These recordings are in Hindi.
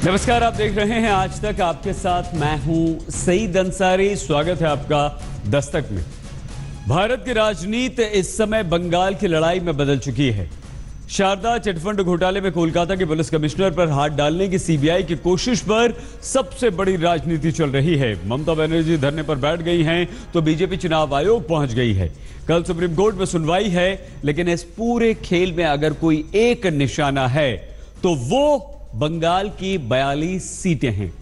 नमस्कार, आप देख रहे हैं आज तक। आपके साथ मैं हूं सईद अंसारी। स्वागत है आपका दस्तक में। भारत की राजनीति इस समय बंगाल की लड़ाई में बदल चुकी है। शारदा चिटफंड घोटाले में कोलकाता के पुलिस कमिश्नर पर हाथ डालने की सीबीआई की कोशिश पर सबसे बड़ी राजनीति चल रही है। ममता बनर्जी धरने पर बैठ गई हैं तो बीजेपी चुनाव आयोग पहुंच गई है। कल सुप्रीम कोर्ट में सुनवाई है, लेकिन इस पूरे खेल में अगर कोई एक निशाना है तो वो बंगाल की 42 सीटें हैं।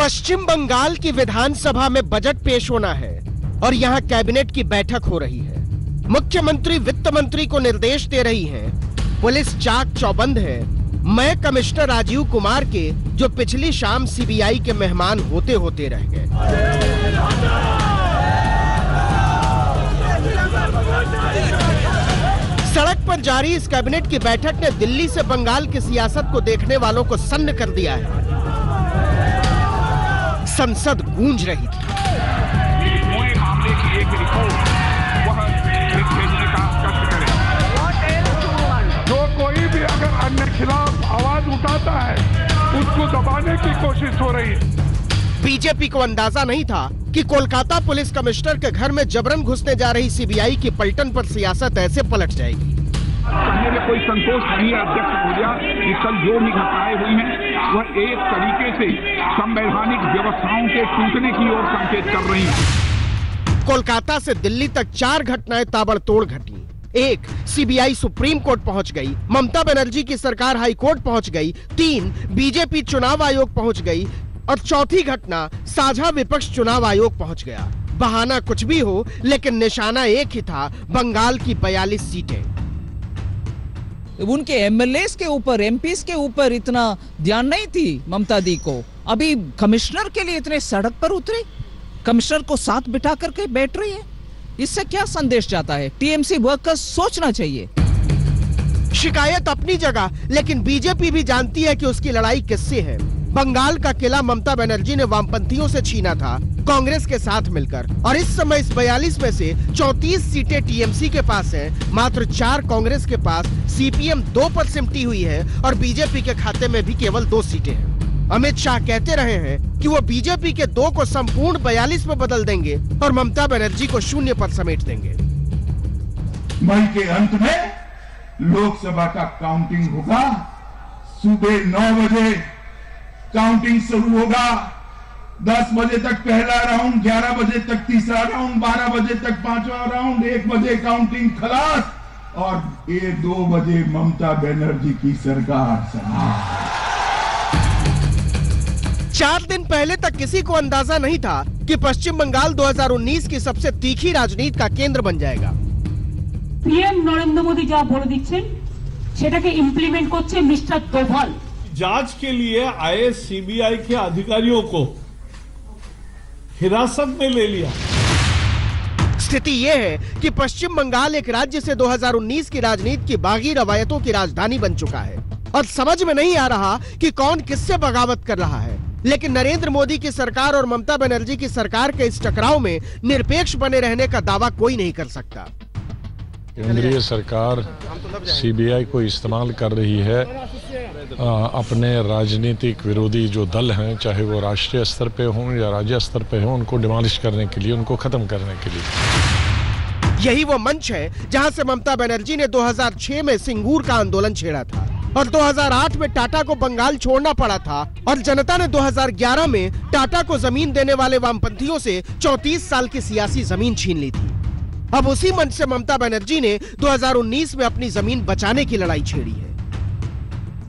पश्चिम बंगाल की विधानसभा में बजट पेश होना है और यहां कैबिनेट की बैठक हो रही है। मुख्यमंत्री वित्त मंत्री को निर्देश दे रही हैं। पुलिस चाक चौबंद है। मैं कमिश्नर राजीव कुमार के, जो पिछली शाम सीबीआई के मेहमान होते होते रह गए। सड़क पर जारी इस कैबिनेट की बैठक ने दिल्ली से बंगाल की सियासत को देखने वालों को सन्न कर दिया है। संसद गूंज रही थी। मामले की एक रिपोर्ट वह भेजने का कष्ट करें। जो कोई भी अगर अन्य खिलाफ आवाज उठाता है उसको दबाने की कोशिश हो रही है। बीजेपी को अंदाजा नहीं था कि कोलकाता पुलिस कमिश्नर के घर में जबरन घुसने जा रही सीबीआई की पलटन पर सियासत ऐसे पलट जाएगी। कहने में कोई संतोष नहीं है अध्यक्ष महोदया कि कल जो भी घटनाएं हुई हैं वह एक तरीके से संवैधानिक व्यवस्थाओं के टूटने की ओर संकेत कर रही हैं। कोलकाता से दिल्ली तक 4 घटनाएं ताबड़तोड़ घटी। 1, सीबीआई सुप्रीम कोर्ट पहुंच गई। ममता बनर्जी की सरकार हाई कोर्ट पहुंच गई। 3, बीजेपी चुनाव आयोग पहुंच गई। और चौथी घटना, साझा विपक्ष चुनाव आयोग पहुंच गया। बहाना कुछ भी हो, लेकिन निशाना एक ही था, बंगाल की 42 सीटें। उनके एमएलएस के ऊपर, एमपीस के ऊपर इतना ध्यान नहीं थी ममता दी को। अभी कमिश्नर के लिए इतने सड़क पर उतरे, कमिश्नर को साथ बिठा करके बैठ रही है। इससे क्या संदेश जाता है? टीएमसी वर्कर्स सोचना चाहिए। शिकायत अपनी जगह, लेकिन बीजेपी भी जानती है कि उसकी लड़ाई किससे है। बंगाल का किला ममता बनर्जी ने वामपंथियों से छीना था, कांग्रेस के साथ मिलकर, और इस समय इस 42 में से 34 सीटें टीएमसी के पास हैं, मात्र 4 कांग्रेस के पास। सीपीएम 2 पर सिमटी हुई है और बीजेपी के खाते में भी केवल 2 सीटें हैं। अमित शाह कहते रहे हैं कि वो बीजेपी के 2 को संपूर्ण 42 में बदल देंगे और ममता बनर्जी को 0 पर समेट देंगे। मई के अंत में लोकसभा का काउंटिंग होगा। सुबह 9 बजे काउंटिंग शुरू होगा। 10 बजे तक पहला राउंड, 11 बजे तक तीसरा राउंड, 12 बजे तक 5वां राउंड, 1 बजे काउंटिंग खलास और 1-2 बजे ममता बनर्जी की सरकार समाप्त। 4 दिन पहले तक किसी को अंदाजा नहीं था कि पश्चिम बंगाल 2019 की सबसे तीखी राजनीति का केंद्र बन जाएगा। पीएम नरेंद्र मोदी जा बोले दिच्छेन सेटाके इम्प्लीमेंट करছে मिस्टर डोभाल। जांच के लिए आए सीबीआई के अधिकारियों को हिरासत में ले लिया। स्थिति यह है कि पश्चिम बंगाल एक राज्य से 2019 की राजनीति की बागी रवायतों की राजधानी बन चुका है और समझ में नहीं आ रहा कि कौन किससे बगावत कर रहा है। लेकिन नरेंद्र मोदी की सरकार और ममता बनर्जी की सरकार के इस टकराव में निरपेक्ष बने रहने का दावा कोई नहीं कर सकता। केंद्रीय सरकार सीबीआई को इस्तेमाल कर रही है अपने राजनीतिक विरोधी जो दल हैं, चाहे वो राष्ट्रीय स्तर पे हों या राज्य स्तर पे हों, उनको डिमोलिश करने के लिए, उनको खत्म करने के लिए। यही वो मंच है जहां से ममता बनर्जी ने 2006 में सिंगूर का आंदोलन छेड़ा था और 2008 में टाटा को बंगाल छोड़ना पड़ा था और जनता ने 2011 में टाटा को जमीन देने वाले वामपंथियों से 34 साल की सियासी जमीन छीन ली थी। अब उसी मंच से ममता बनर्जी ने 2019 में अपनी जमीन बचाने की लड़ाई छेड़ी है।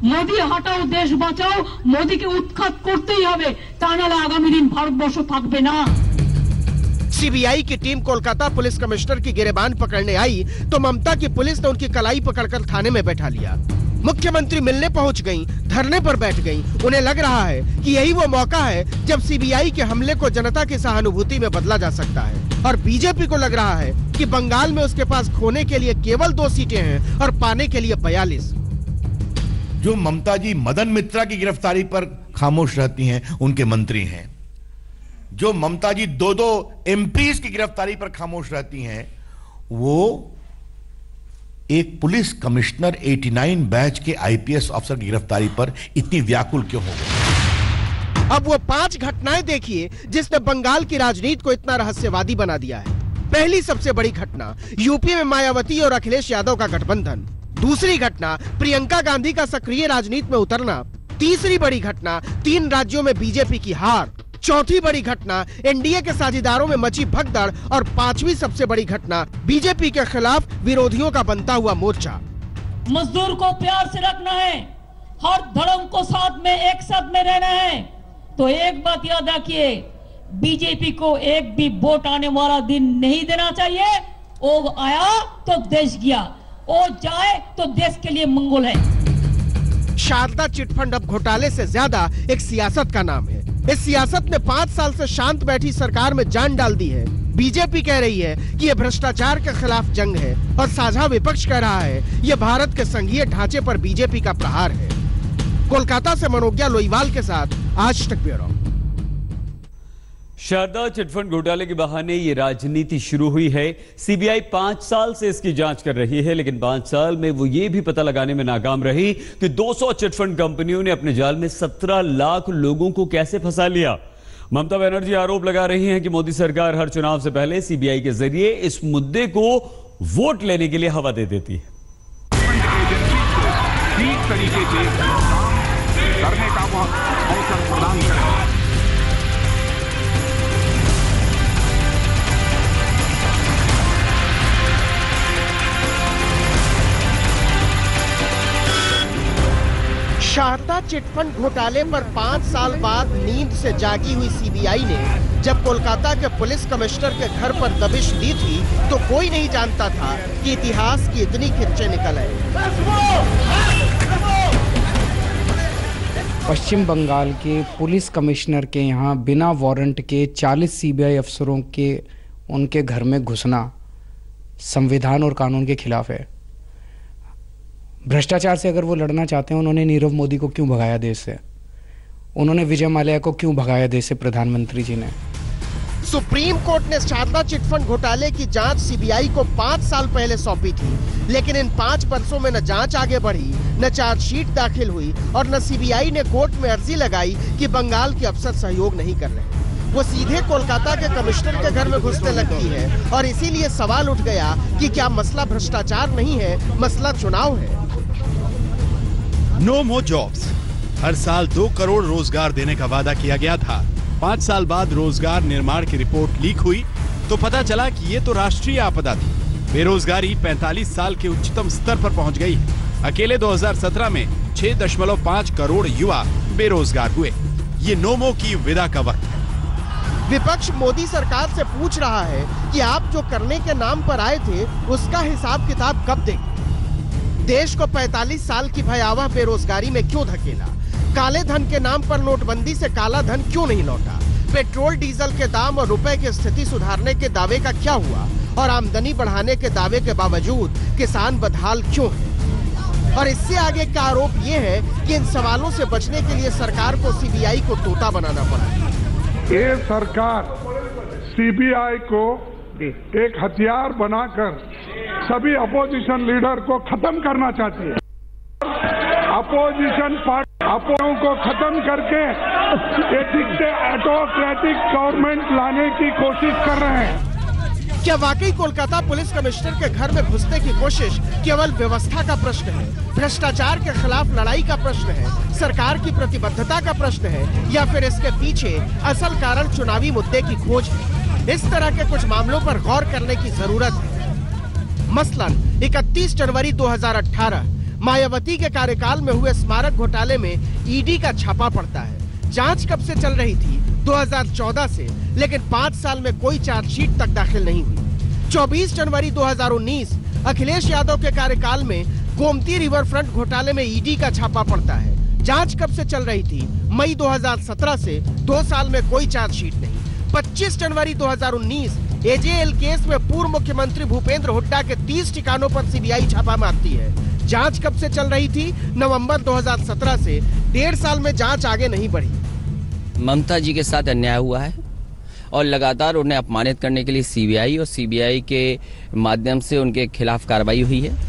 मोदी हटाओ देश बचाओ, मोदी के उत्खात करते ही हबे, ता नाले आगामी दिन भारतवर्ष थाकबे ना। सीबीआई की टीम कोलकाता पुलिस कमिश्नर की गिरेबान पकड़ने आई तो ममता की पुलिस ने उनकी कलाई पकड़कर थाने में बैठा लिया। मुख्यमंत्री मिलने पहुंच गईं, धरने पर बैठ गईं। उन्हें लग रहा है कि यही वो मौका है जब सीबीआई के हमले को जनता की सहानुभूति में बदला जा सकता है। और बीजेपी को लग रहा है कि बंगाल में उसके पास खोने के लिए केवल 2 सीटें हैं और पाने के लिए 42। जो ममता जी मदन मित्रा की गिरफ्तारी पर खामोश रहती हैं, उनके मंत्री हैं। जो ममता जी 2 एमपीज की गिरफ्तारी पर खामोश रहती हैं, वो एक पुलिस कमिश्नर 89 बैच के आईपीएस अफसर की गिरफ्तारी पर इतनी व्याकुल क्यों हो गई? अब वो 5 घटनाएं देखिए जिसने बंगाल की राजनीति को इतना रहस्यवादी बना दिया है। पहली सबसे बड़ी घटना, यूपी में मायावती और अखिलेश यादव का गठबंधन। दूसरी घटना, प्रियंका गांधी का सक्रिय राजनीति में उतरना। तीसरी बड़ी घटना, 3 राज्यों में बीजेपी की हार। चौथी बड़ी घटना, एनडीए के साझेदारों में मची भगदड़। और 5वीं सबसे बड़ी घटना, बीजेपी के खिलाफ विरोधियों का बनता हुआ मोर्चा। मजदूर को प्यार से रखना है, हर धर्म को साथ में एक साथ में रहना है। तो एक बात याद रखिए, बीजेपी को एक भी वोट आने वाला दिन नहीं देना चाहिए। वो आया तो देश गया, वो जाए तो देश के लिए मंगल है। शारदा चिटफंड अब घोटाले से ज्यादा एक सियासत का नाम है। इस सियासत ने 5 साल से शांत बैठी सरकार में जान डाल दी है। बीजेपी कह रही है कि यह भ्रष्टाचार के खिलाफ जंग है और साझा विपक्ष कह रहा है यह भारत के संघीय ढांचे पर बीजेपी का प्रहार है। कोलकाता से मनोज्ञा लोईवाल के साथ आज तक ब्यूरो। शारदा चिटफंड घोटाले के बहाने ये राजनीति शुरू हुई है। सीबीआई 5 साल से इसकी जांच कर रही है, लेकिन 5 साल में वो ये भी पता लगाने में नाकाम रही कि 200 चिटफंड कंपनियों ने अपने जाल में 17 लाख लोगों को कैसे फंसा लिया। ममता बनर्जी आरोप लगा रही हैं कि मोदी सरकार हर चुनाव से पहले सीबीआई के जरिए इस मुद्दे को वोट लेने के लिए हवा दे देती है। ठीक तरीके से काम करने का अवसर प्रदान करें। शारदा चिटफंड घोटाले पर 5 साल बाद नींद से जागी हुई सीबीआई ने जब कोलकाता के पुलिस कमिश्नर के घर पर दबिश दी थी तो कोई नहीं जानता था कि इतिहास की इतनी किरचें निकल आए। पश्चिम बंगाल के पुलिस कमिश्नर के यहाँ बिना वारंट के 40 सीबीआई अफसरों के उनके घर में घुसना संविधान और कानून के खिलाफ है। भ्रष्टाचार से अगर वो लड़ना चाहते हैं, उन्होंने नीरव मोदी को क्यों भगाया देश से? उन्होंने विजय माल्या को क्यों भगाया देश से? प्रधानमंत्री जी ने। सुप्रीम कोर्ट ने शारदा चिटफंड घोटाले की जांच सीबीआई को 5 साल पहले सौंपी थी, लेकिन इन 5 वर्षों में न जांच आगे बढ़ी, न चार्जशीट दाखिल हुई और न सीबीआई ने कोर्ट में अर्जी लगाई कि बंगाल के अफसर सहयोग नहीं कर रहे। वो सीधे कोलकाता के कमिश्नर के घर में घुसने लगती है और इसीलिए सवाल उठ गया कि क्या मसला भ्रष्टाचार नहीं है, मसला चुनाव है। No more jobs. हर साल 2 करोड़ रोजगार देने का वादा किया गया था। 5 साल बाद रोजगार निर्माण की रिपोर्ट लीक हुई तो पता चला कि ये तो राष्ट्रीय आपदा थी। बेरोजगारी 45 साल के उच्चतम स्तर पर पहुंच गई है। अकेले 2017 में 6.5 करोड़ युवा बेरोजगार हुए। ये नोमो की विदा का वक्त है। विपक्ष मोदी सरकार से पूछ रहा है कि आप जो करने के नाम पर आए थे उसका हिसाब किताब कब देंगे? देश को 45 साल की भयावह बेरोजगारी में क्यों धकेला? काले धन के नाम पर नोटबंदी से काला धन क्यों नहीं लौटा? पेट्रोल डीजल के दाम और रुपए की स्थिति सुधारने के दावे का क्या हुआ? और आमदनी बढ़ाने के दावे के बावजूद किसान बदहाल क्यों है? और इससे आगे का आरोप ये है कि इन सवालों से बचने के लिए सरकार को सीबीआई को तोता बनाना पड़ा। ये सरकार सीबीआई को एक हथियार बनाकर सभी अपोजिशन लीडर को खत्म करना चाहती है। अपोजिशन पार्टियों को खत्म करके ऑटोक्रेटिक गवर्नमेंट लाने की कोशिश कर रहे हैं। क्या वाकई कोलकाता पुलिस कमिश्नर के घर में घुसने की कोशिश केवल व्यवस्था का प्रश्न है, भ्रष्टाचार के खिलाफ लड़ाई का प्रश्न है, सरकार की प्रतिबद्धता का प्रश्न है, या फिर इसके पीछे असल कारण चुनावी मुद्दे की खोज है? इस तरह के कुछ मामलों पर गौर करने की जरूरत है। मसलन 31 जनवरी 2018 मायावती के कार्यकाल में हुए स्मारक घोटाले में ईडी का छापा पड़ता है। जांच कब से चल रही थी? 2014 से, लेकिन 5 साल में कोई चार्जशीट तक दाखिल नहीं हुई। 24 जनवरी 2019 अखिलेश यादव के कार्यकाल में गोमती रिवर फ्रंट घोटाले में ईडी का छापा पड़ता है। जांच कब से चल रही थी? मई 2017 से 2 साल में कोई चार्जशीट नहीं। 25 जनवरी 2019 एजेएल केस में पूर्व मुख्यमंत्री भूपेंद्र हुड्डा के 30 ठिकानों पर सीबीआई छापा मारती है। जांच कब से चल रही थी? नवंबर 2017 से। 1.5 साल में जांच आगे नहीं बढ़ी। ममता जी के साथ अन्याय हुआ है और लगातार उन्हें अपमानित करने के लिए सीबीआई और सीबीआई के माध्यम से उनके खिलाफ कार्रवाई हुई है।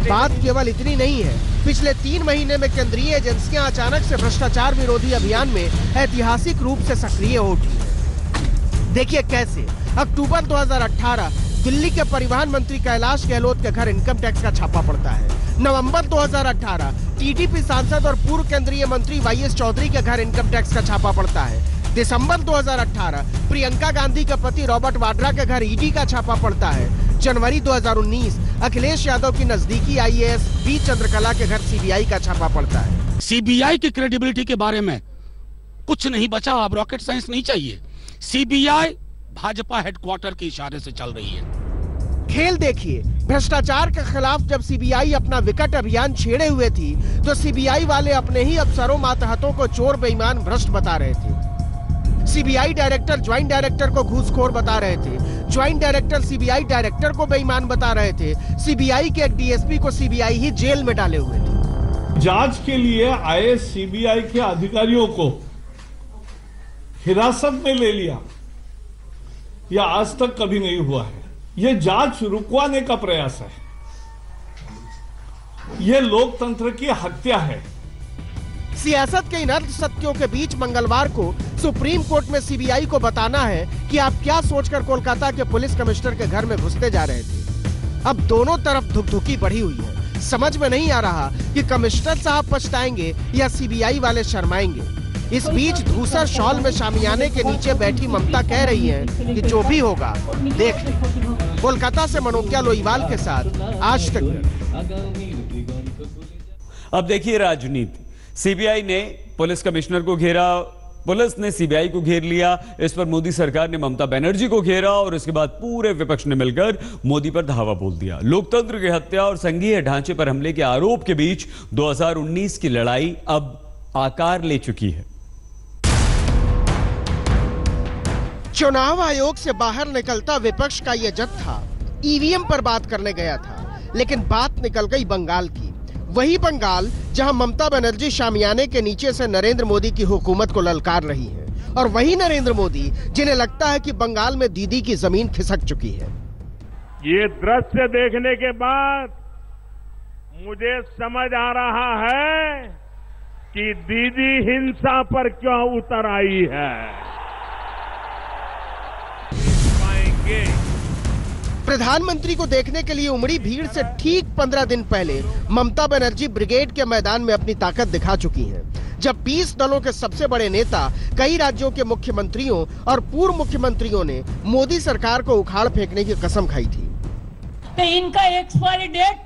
बात केवल इतनी नहीं है। पिछले 3 महीने में केंद्रीय एजेंसियां अचानक से भ्रष्टाचार विरोधी अभियान में ऐतिहासिक रूप से सक्रिय हो उठी है। देखिए कैसे। अक्टूबर 2018 दिल्ली के परिवहन मंत्री कैलाश गहलोत के घर इनकम टैक्स का छापा पड़ता है। नवंबर 2018 टीडीपी सांसद और पूर्व केंद्रीय मंत्री वाईएस चौधरी के घर इनकम टैक्स का छापा पड़ता है। दिसंबर 2018 प्रियंका गांधी के पति रॉबर्ट वाड्रा के घर ईडी का छापा पड़ता है। जनवरी 2019 अखिलेश यादव की नजदीकी आईएएस बी चंद्रकला के घर सीबीआई का छापा पड़ता है। सीबीआई की क्रेडिबिलिटी के बारे में कुछ नहीं बचा। अब रॉकेट साइंस नहीं चाहिए। सीबीआई भाजपा हेडक्वार्टर के इशारे से चल रही है। खेल देखिए। भ्रष्टाचार के खिलाफ जब सीबीआई अपना विकट अभियान छेड़े हुए थी तो सीबीआई वाले अपने ही अफसरों मातहतों को चोर बेईमान भ्रष्ट बता रहे थे। सीबीआई डायरेक्टर ज्वाइंट डायरेक्टर को घूसखोर बता रहे थे। ज्वाइंट डायरेक्टर सीबीआई डायरेक्टर को बेईमान बता रहे थे। सीबीआई के एक डीएसपी को सीबीआई ही जेल में डाले हुए थे। जांच के लिए आए सीबीआई के अधिकारियों को हिरासत में ले लिया, यह आज तक कभी नहीं हुआ है। यह जांच रुकवाने का प्रयास है। यह लोकतंत्र की हत्या है। सियासत के इन अर्ध सत्यों के बीच मंगलवार को सुप्रीम कोर्ट में सीबीआई को बताना है कि आप क्या सोचकर कोलकाता के पुलिस कमिश्नर के घर में घुसते जा रहे थे। अब दोनों तरफ धुकधुकी बढ़ी हुई है। समझ में नहीं आ रहा कि कमिश्नर साहब पछताएंगे या सीबीआई वाले शर्माएंगे। इस बीच धूसर शॉल में शामियाने के नीचे बैठी ममता कह रही हैं कि जो भी होगा देख लें। कोलकाता से मनोज्ञा लोईवाल के साथ आज तक। अब देखिए राजनीति। सीबीआई ने पुलिस कमिश्नर को घेरा, पुलिस ने सीबीआई को घेर लिया। इस पर मोदी सरकार ने ममता बनर्जी को घेरा और इसके बाद पूरे विपक्ष ने मिलकर मोदी पर धावा बोल दिया। लोकतंत्र की हत्या और संघीय ढांचे पर हमले के आरोप के बीच 2019 की लड़ाई अब आकार ले चुकी है। चुनाव आयोग से बाहर निकलता विपक्ष का यह जत्था ईवीएम पर बात करने गया था, लेकिन बात निकल गई बंगाल की। वही बंगाल जहां ममता बनर्जी शामियाने के नीचे से नरेंद्र मोदी की हुकूमत को ललकार रही है, और वही नरेंद्र मोदी जिन्हें लगता है कि बंगाल में दीदी की जमीन खिसक चुकी है। ये दृश्य देखने के बाद मुझे समझ आ रहा है कि दीदी हिंसा पर क्यों उतर आई है। प्रधानमंत्री को देखने के लिए उमड़ी भीड़ से ठीक 15 दिन पहले ममता बनर्जी ब्रिगेड के मैदान में अपनी ताकत दिखा चुकी हैं, जब 20 दलों के सबसे बड़े नेता, कई राज्यों के मुख्यमंत्रियों और पूर्व मुख्यमंत्रियों ने मोदी सरकार को उखाड़ फेंकने की कसम खाई थी। तो इनका एक्सपायरी डेट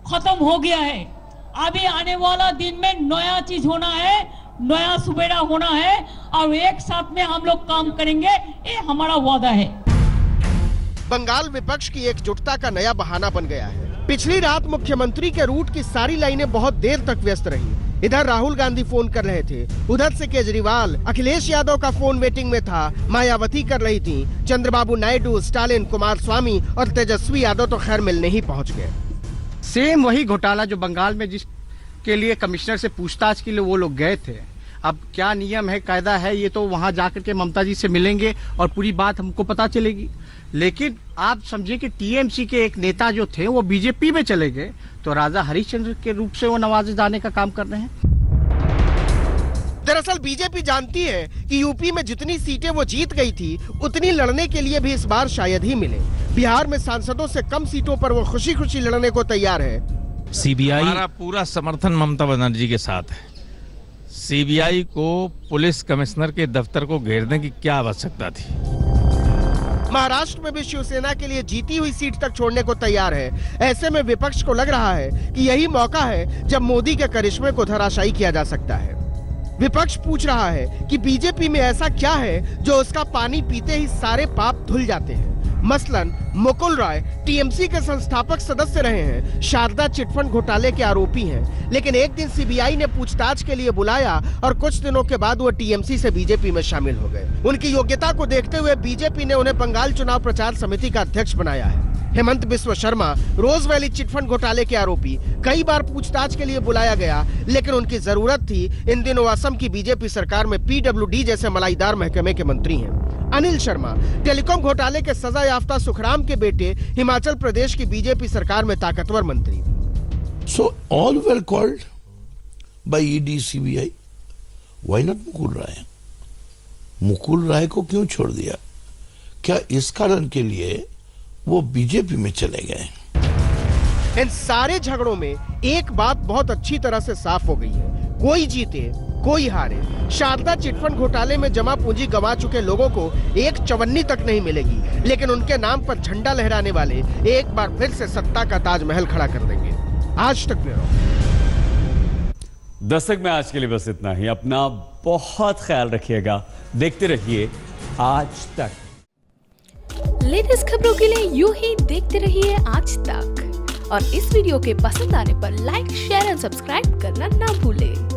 खत्म हो गया है। अभी आने वाला दिन में नया चीज होना है, नया सुबेरा होना है और एक साथ में हम लोग काम करेंगे, ये हमारा वादा है। बंगाल विपक्ष की एकजुटता का नया बहाना बन गया है। पिछली रात मुख्यमंत्री के रूट की सारी लाइनें बहुत देर तक व्यस्त रही। इधर राहुल गांधी फोन कर रहे थे, उधर से केजरीवाल, अखिलेश यादव का फोन वेटिंग में था, मायावती कर रही थी, चंद्रबाबू नायडू, स्टालिन, कुमारस्वामी और तेजस्वी यादव तो खैर मिलने ही पहुंच गए। सेम वही घोटाला जो बंगाल में जिसके लिए कमिश्नर से पूछताछ के लिए वो लोग गए थे। अब क्या नियम है, कायदा है, ये तो वहां जाकर के ममता जी से मिलेंगे और पूरी बात हमको पता चलेगी। लेकिन आप समझिए कि टीएमसी के एक नेता जो थे वो बीजेपी में चले गए, तो राजा हरिश्चंद्र के रूप से वो नवाजे जाने का काम कर रहे हैं। दरअसल बीजेपी जानती है कि यूपी में जितनी सीटें वो जीत गई थी, उतनी लड़ने के लिए भी इस बार शायद ही मिले। बिहार में सांसदों से कम सीटों पर वो खुशी खुशी लड़ने को तैयार है। सीबीआई हमारा पूरा समर्थन ममता बनर्जी के साथ है। सीबीआई को पुलिस कमिश्नर के दफ्तर को घेरने की क्या आवश्यकता थी। महाराष्ट्र में भी शिवसेना के लिए जीती हुई सीट तक छोड़ने को तैयार है। ऐसे में विपक्ष को लग रहा है कि यही मौका है जब मोदी के करिश्मे को धराशायी किया जा सकता है। विपक्ष पूछ रहा है कि बीजेपी में ऐसा क्या है जो उसका पानी पीते ही सारे पाप धुल जाते हैं। मसलन मुकुल रॉय टीएमसी के संस्थापक सदस्य रहे हैं, शारदा चिटफंड घोटाले के आरोपी हैं, लेकिन एक दिन सीबीआई ने पूछताछ के लिए बुलाया और कुछ दिनों के बाद वो टीएमसी से बीजेपी में शामिल हो गए। उनकी योग्यता को देखते हुए बीजेपी ने उन्हें बंगाल चुनाव प्रचार समिति का अध्यक्ष बनाया है। हेमंत बिस्व शर्मा रोज वैली चिटफंड घोटाले के आरोपी, कई बार पूछताछ के लिए बुलाया गया, लेकिन उनकी जरूरत थी। इन दिनों असम की बीजेपी सरकार में पीडब्ल्यूडी जैसे मलाईदार महकमे के मंत्री हैं। अनिल शर्मा टेलीकॉम घोटाले के सजा याफ्ता सुखराम के बेटे, हिमाचल प्रदेश की बीजेपी सरकार में ताकतवर मंत्री। So all were called by ED CBI. Why not Mukul Roy? Mukul Roy को क्यों छोड़ दिया? क्या इस कारण के लिए वो बीजेपी में चले गए? इन सारे झगड़ों में एक बात बहुत अच्छी तरह से साफ हो गई है, कोई जीते कोई हारे, शारदा चिटफंड घोटाले में जमा पूंजी गंवा चुके लोगों को एक चवन्नी तक नहीं मिलेगी, लेकिन उनके नाम पर झंडा लहराने वाले एक बार फिर से सत्ता का ताजमहल खड़ा कर देंगे। आज तक ब्यूरो। दस्तक में आज के लिए बस इतना ही। अपना बहुत ख्याल रखिएगा, देखते रहिए आज तक। लेटेस्ट खबरों के लिए यूं ही देखते रहिए आज तक, और इस वीडियो के पसंद आने पर लाइक, शेयर और सब्सक्राइब करना ना भूलें।